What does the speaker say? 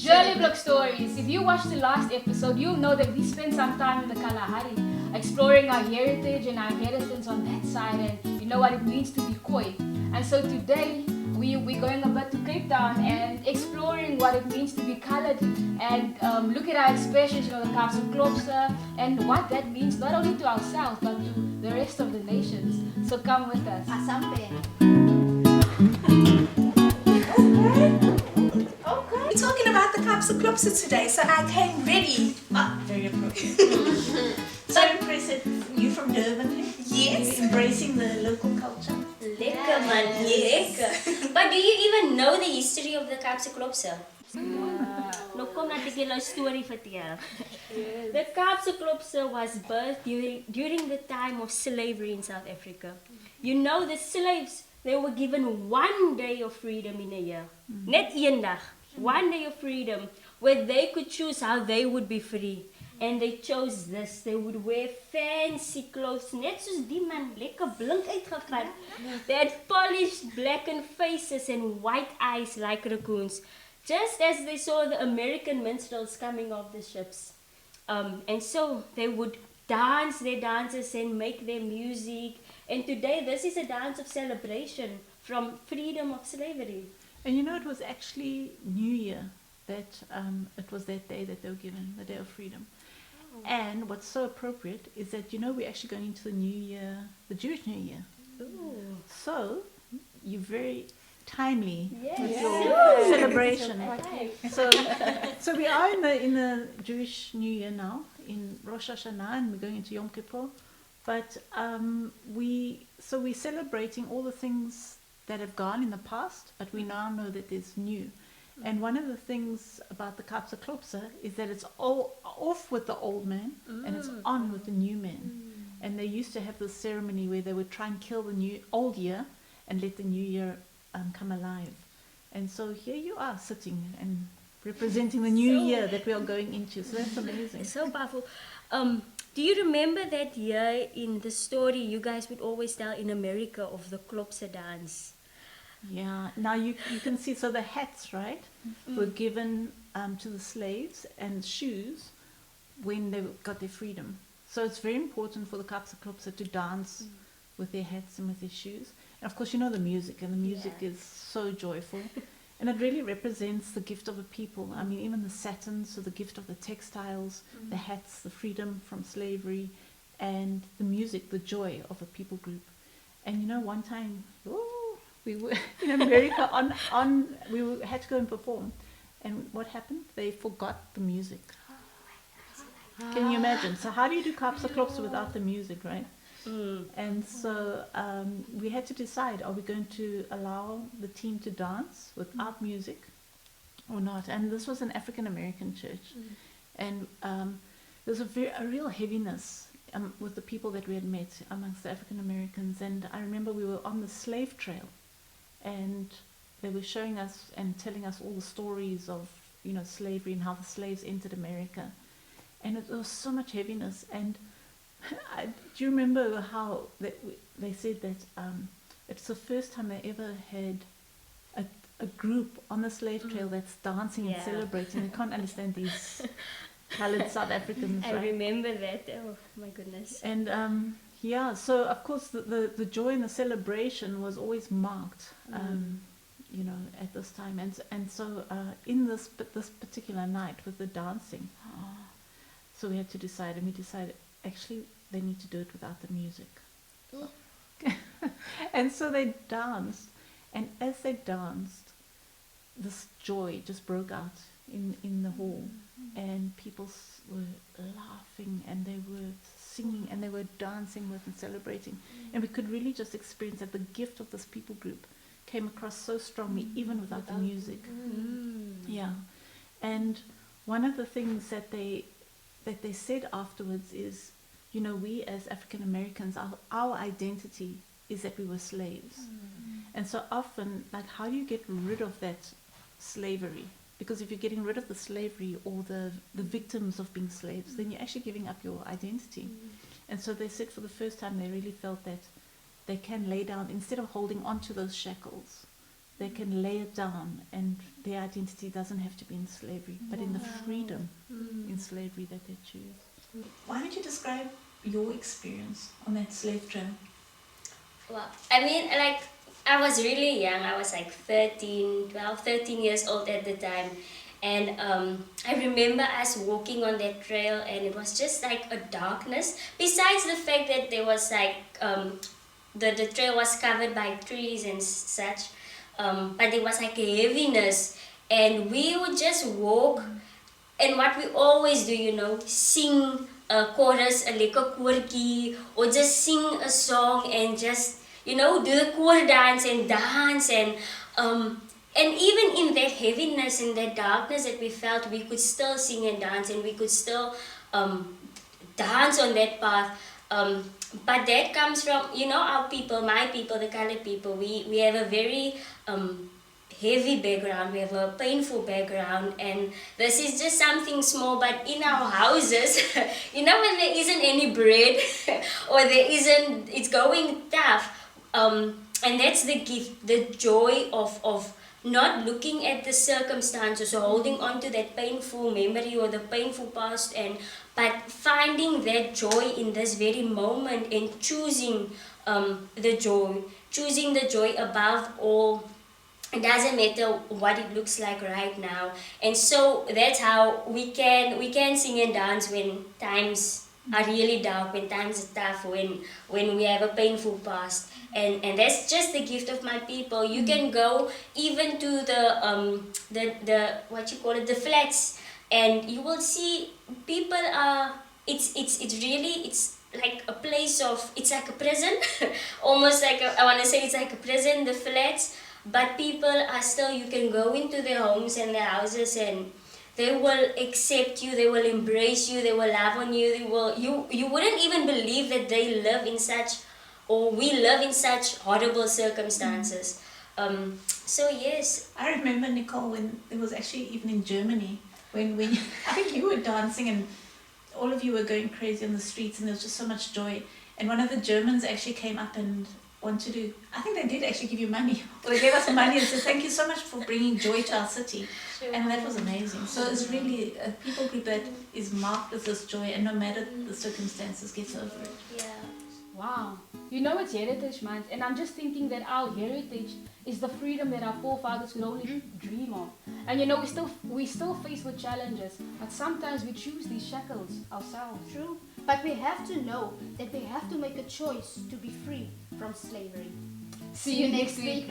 GellyBlik stories. If you watched the last episode, you'll know that we spent some time in the Kalahari, exploring our heritage and our inheritance on that side, and you know what it means to be Khoi. And so today, we're going a bit to Cape Town and exploring what it means to be colored and look at our expressions, you know, the Kaapse Klopse, and what that means not only to ourselves but to the rest of the nations. So come with us. Asampe. Okay. We're talking about the Kaapse Klopse today, so I came ready. Very appropriate. So impressive. You from Durban? Yes. You're embracing the local culture. Lekker man, Yes. lekker. But do you even know the history of the Kaapse Klopse? Nou kom laat ek julle 'n storie vertel. The Kaapse Klopse was birthed during the time of slavery in South Africa. You know, the slaves, they were given 1 day of freedom in a year. Net een dag, 1 day of freedom, where they could choose how they would be free. And they chose this. They would wear fancy clothes, net soos die man, lekker blink uitgevat. They had polished blackened faces and white eyes like raccoons, just as they saw the American minstrels coming off the ships. And so they would dance their dances and make their music. And today this is a dance of celebration from freedom of slavery. And you know, it was actually New Year that it was that day that they were given, the day of freedom. And what's so appropriate is that, you know, we're actually going into the New Year, the Jewish New Year. Ooh. So you're very timely Yes. with Yes. your celebration. Okay. So we are in the Jewish New Year now, in Rosh Hashanah, and we're going into Yom Kippur. But we're celebrating all the things that have gone in the past, but we now know that there's new. And one of the things about the Kaapse Klopse is that it's all off with the old man and it's on with the new man. And they used to have this ceremony where they would try and kill the old year and let the new year come alive. And so here you are sitting and representing the new year that we are going into. So that's amazing. It's so powerful. Do you remember that year in the story you guys would always tell in America of the Klopse dance? Yeah, now you can see, so the hats, right, were given to the slaves, and shoes when they got their freedom. So it's very important for the Kaapse Klopse to dance with their hats and with their shoes. And of course, you know the music, and the music is so joyful. And it really represents the gift of a people. I mean, even the satins, so the gift of the textiles, the hats, the freedom from slavery, and the music, the joy of a people group. And you know, one time, we were in America had to go and perform, and what happened? They forgot the music. Can you imagine? So how do you do Kaapse Klopse without the music, right? And so we had to decide: are we going to allow the team to dance without music or not? And this was an African American church, and there's a real heaviness with the people that we had met amongst the African Americans. And I remember we were on the slave trail, and they were showing us and telling us all the stories of, you know, slavery and how the slaves entered America, and there was so much heaviness. And do you remember how they said that it's the first time they ever had a group on the slave trail that's dancing and celebrating? They can't understand these colored South Africans, I right? remember that. Oh my goodness. And so of course the joy and the celebration was always marked, you know, at this time. And so in this particular night with the dancing, so we had to decide, and we decided actually they need to do it without the music. And so they danced, and as they danced, this joy just broke out in the hall, and people were laughing, and they were singing, and they were dancing with and celebrating, and we could really just experience that the gift of this people group came across so strongly even without the music. Yeah. And one of the things that they said afterwards is, you know, we as African Americans, our identity is that we were slaves. And so often, like, how do you get rid of that slavery? Because if you're getting rid of the slavery or the victims of being slaves, then you're actually giving up your identity. And so they said for the first time they really felt that they can lay down, instead of holding on to those shackles, they can lay it down, and their identity doesn't have to be in slavery, but in the freedom in slavery that they choose. Why don't you describe your experience on that slave trail? Well, I mean, like, I was really young. I was like 13 years old at the time. And I remember us walking on that trail, and it was just like a darkness. Besides the fact that there was like, the trail was covered by trees and such, but there was like a heaviness. And we would just walk, and what we always do, you know, sing a chorus, a lekker koortjie, or just sing a song and just, you know, do the koor dance, and even in that heaviness, in that darkness that we felt, we could still sing and dance, and we could still dance on that path. But that comes from, you know, our people, my people, the colored people. We have a very heavy background, we have a painful background, and this is just something small, but in our houses, you know, when there isn't any bread or it's going tough, and that's the gift, the joy of not looking at the circumstances or holding on to that painful memory or the painful past, but finding that joy in this very moment and choosing the joy above all. It doesn't matter what it looks like right now, and so that's how we can sing and dance when times are really dark, when times are tough, when we have a painful past, and that's just the gift of my people. You can go even to the what you call it, the flats, and you will see people are. It's really like a place of, it's like a prison, almost like I want to say it's like a prison, the flats. But people are still, you can go into their homes and their houses, and they will accept you, they will embrace you, they will love on you, you wouldn't even believe that they live in such, or we live in such horrible circumstances. So yes. I remember, Nicole, when it was actually even in Germany, when I think you were dancing and all of you were going crazy on the streets, and there was just so much joy. And one of the Germans actually came up and wanted to, I think they did actually give you money. Well, they gave us money and said, thank you so much for bringing joy to our city. Sure. And that was amazing. So it's really a people group that is marked with this joy, and no matter the circumstances, gets over it. Yeah. Wow. You know, it's Heritage Month, and I'm just thinking that our heritage is the freedom that our forefathers could only dream of. And you know, we still faced with challenges, but sometimes we choose these shackles ourselves. True, but we have to know that we have to make a choice to be free from slavery. See you next week.